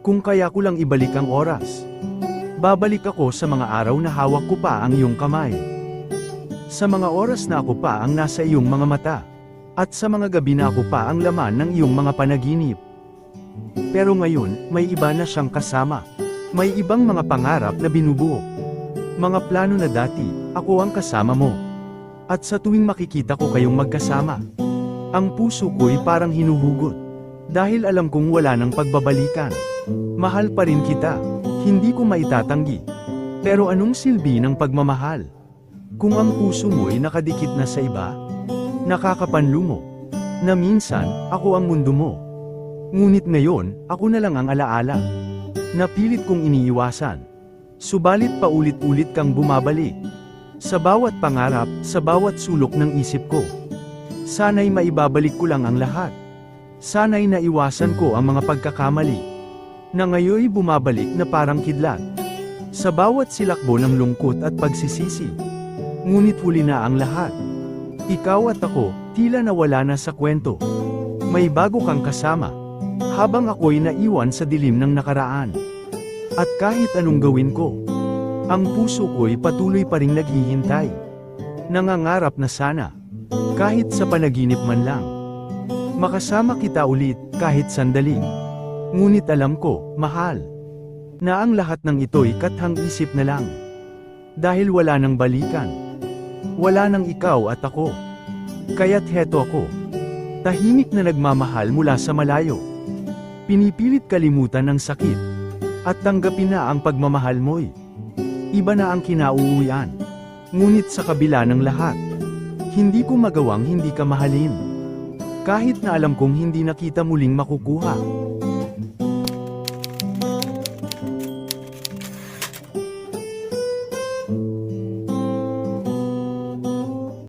Kung kaya ko lang ibalik ang oras, babalik ako sa mga araw na hawak ko pa ang iyong kamay. Sa mga oras na ako pa ang nasa iyong mga mata, at sa mga gabi na ako pa ang laman ng iyong mga panaginip. Pero ngayon, may iba na siyang kasama. May ibang mga pangarap na binubuo. Mga plano na dati, ako ang kasama mo. At sa tuwing makikita ko kayong magkasama, ang puso ko'y parang hinuhugot. Dahil alam kong wala nang pagbabalikan. Mahal pa rin kita, hindi ko maitatanggi. Pero anong silbi ng pagmamahal? Kung ang puso mo'y nakadikit na sa iba, nakakapanlumo, na minsan, ako ang mundo mo. Ngunit ngayon, ako na lang ang alaala. Napilit kong iniiwasan. Subalit paulit-ulit kang bumabalik. Sa bawat pangarap, sa bawat sulok ng isip ko. Sana'y maibabalik ko lang ang lahat. Sana'y naiwasan ko ang mga pagkakamali na ngayoy bumabalik na parang kidlat. Sa bawat silakbo ng lungkot at pagsisisi. Ngunit huli na ang lahat. Ikaw at ako, tila nawala na sa kwento. May bago kang kasama, habang ako'y naiwan sa dilim ng nakaraan. At kahit anong gawin ko, ang puso ko'y patuloy pa ring naghihintay. Nangangarap na sana, kahit sa panaginip man lang, makasama kita ulit, kahit sandali. Ngunit alam ko, mahal, na ang lahat ng ito'y kathang isip na lang. Dahil wala nang balikan. Wala nang ikaw at ako. Kaya't heto ako. Tahimik na nagmamahal mula sa malayo. Pinipilit kalimutan ang sakit. At tanggapin na ang pagmamahal mo'y iba na ang kinauuwian. Ngunit sa kabila ng lahat, hindi ko magawang hindi ka mahalin. Kahit na alam kong hindi na kita muling makukuha.